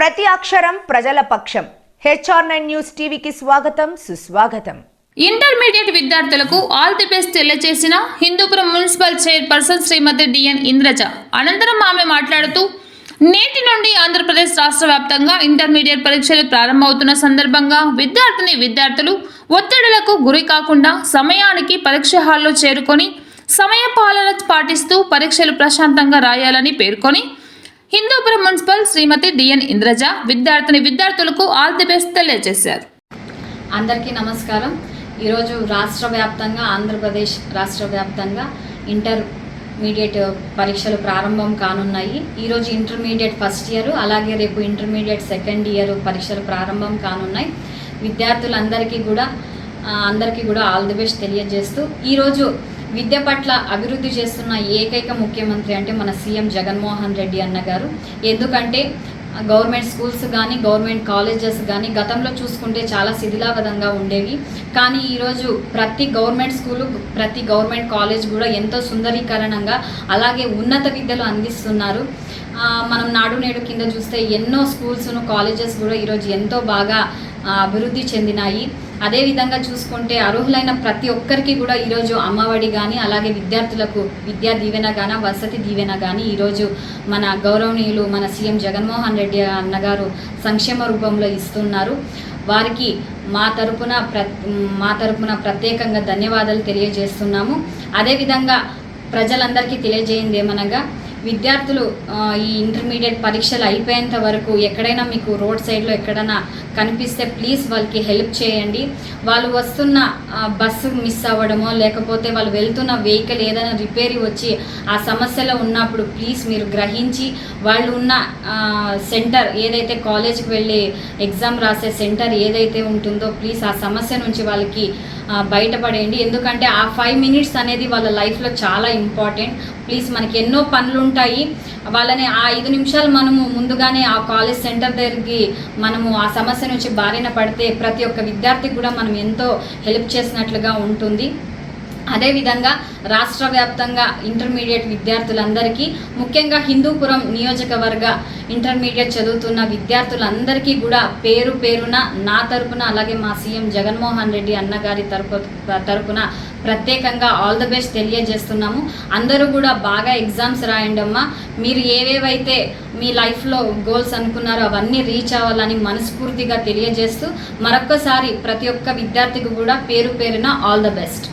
ప్రతి అక్షరం ప్రజల పక్షం. HR9 న్యూస్ టీవీకి స్వాగతం, సుస్వాగతం. ఇంటర్మీడియట్ విద్యార్థులకు ఆల్ ది బెస్ట్ తెలియజేసిన హిందూపురం మున్సిపల్ చైర్పర్సన్ శ్రీమతి డిఎన్ ఇంద్రజ. అనంతరం ఆమె మాట్లాడుతూ, నేటి నుండి ఆంధ్రప్రదేశ్ రాష్ట్ర వ్యాప్తంగా ఇంటర్మీడియట్ పరీక్షలు ప్రారంభమవుతున్న సందర్భంగా విద్యార్థులు ఒత్తిడులకు గురి కాకుండా సమయానికి పరీక్ష హాల్లో చేరుకొని సమయ పాలన పాటిస్తూ పరీక్షలు ప్రశాంతంగా రాయాలని పేర్కొని హిందూపురం మున్సిపల్ శ్రీమతి డిఎన్ ఇంద్రజ విద్యార్థులకు ఆల్ ది బెస్ట్ తెలియజేశారు. అందరికీ నమస్కారం. ఈరోజు ఆంధ్రప్రదేశ్ రాష్ట్ర వ్యాప్తంగా ఇంటర్మీడియట్ పరీక్షలు ప్రారంభం కానున్నాయి. ఈరోజు ఇంటర్మీడియట్ ఫస్ట్ ఇయర్, అలాగే రేపు ఇంటర్మీడియట్ సెకండ్ ఇయర్ పరీక్షలు ప్రారంభం కానున్నాయి. విద్యార్థులందరికీ కూడా ఆల్ ది బెస్ట్ తెలియజేస్తూ, ఈరోజు విద్య పట్ల అభివృద్ధి చేస్తున్న ఏకైక ముఖ్యమంత్రి అంటే మన సీఎం జగన్మోహన్ రెడ్డి అన్న గారు. ఎందుకంటే గవర్నమెంట్ స్కూల్స్ కానీ గవర్నమెంట్ కాలేజెస్ కానీ గతంలో చూసుకుంటే చాలా శిథిలావధంగా ఉండేవి. కానీ ఈరోజు ప్రతి గవర్నమెంట్ స్కూలు, ప్రతి గవర్నమెంట్ కాలేజ్ కూడా ఎంతో సుందరీకరణంగా అలాగే ఉన్నత విద్యలు అందిస్తున్నారు. మనం నాడు నేడు కింద చూస్తే ఎన్నో స్కూల్స్ను కాలేజెస్ కూడా ఈరోజు ఎంతో బాగా అభివృద్ధి చెందినాయి. అదేవిధంగా చూసుకుంటే అర్హులైన ప్రతి ఒక్కరికి కూడా ఈరోజు అమ్మఒడి కానీ అలాగే విద్యార్థులకు విద్యా దీవెన కానీ వసతి దీవెన కానీ ఈరోజు మన గౌరవనీయులు మన సీఎం జగన్మోహన్ రెడ్డి అన్నగారు సంక్షేమ రూపంలో ఇస్తున్నారు. వారికి మా తరపున ప్రత్యేకంగా ధన్యవాదాలు తెలియజేస్తున్నాము. అదేవిధంగా ప్రజలందరికీ తెలియజేయింది ఏమనగా, విద్యార్థులు ఈ ఇంటర్మీడియట్ పరీక్షలు అయిపోయేంత వరకు ఎక్కడైనా మీకు రోడ్ సైడ్లో ఎక్కడైనా కనిపిస్తే ప్లీజ్ వాళ్ళకి హెల్ప్ చేయండి. వాళ్ళు వస్తున్న బస్సు మిస్ అవ్వడమో లేకపోతే వాళ్ళు వెళ్తున్న వెహికల్ ఏదైనా రిపేర్ వచ్చి ఆ సమస్యలో ఉన్నప్పుడు ప్లీజ్ మీరు గ్రహించి వాళ్ళు ఉన్న సెంటర్ ఏదైతే కాలేజ్కి వెళ్ళి ఎగ్జామ్ రాసే సెంటర్ ఏదైతే ఉంటుందో ప్లీజ్ ఆ సమస్య నుంచి వాళ్ళకి బయటపడేయండి. ఎందుకంటే ఆ 5 minutes అనేది వాళ్ళ లైఫ్లో చాలా ఇంపార్టెంట్. ప్లీజ్ మనకి ఎన్నో పనులు ఉంటాయి, వాళ్ళని ఆ 5 నిమిషాలు మనము ముందుగానే ఆ కాలేజ్ సెంటర్ దగ్గరికి మనము ఆ సమస్య నుంచి బారిన పడితే ప్రతి ఒక్క విద్యార్థికి కూడా మనం ఎంతో హెల్ప్ చేసినట్లుగా ఉంటుంది. అదేవిధంగా రాష్ట్ర వ్యాప్తంగా ఇంటర్మీడియట్ విద్యార్థులందరికీ, ముఖ్యంగా హిందూపురం నియోజకవర్గ ఇంటర్మీడియట్ చదువుతున్న విద్యార్థులందరికీ కూడా పేరున నా తరపున అలాగే మా సీఎం జగన్మోహన్ రెడ్డి అన్నగారి తరపున ప్రత్యేకంగా ఆల్ ది బెస్ట్ తెలియజేస్తున్నాము. అందరూ కూడా బాగా ఎగ్జామ్స్ రాయండి అమ్మా. మీరు ఏవేవైతే మీ లైఫ్లో గోల్స్ అనుకున్నారో అవన్నీ రీచ్ అవ్వాలని మనస్ఫూర్తిగా తెలియజేస్తూ మరొక్కసారి ప్రతి ఒక్క విద్యార్థికి కూడా పేరున ఆల్ ది బెస్ట్.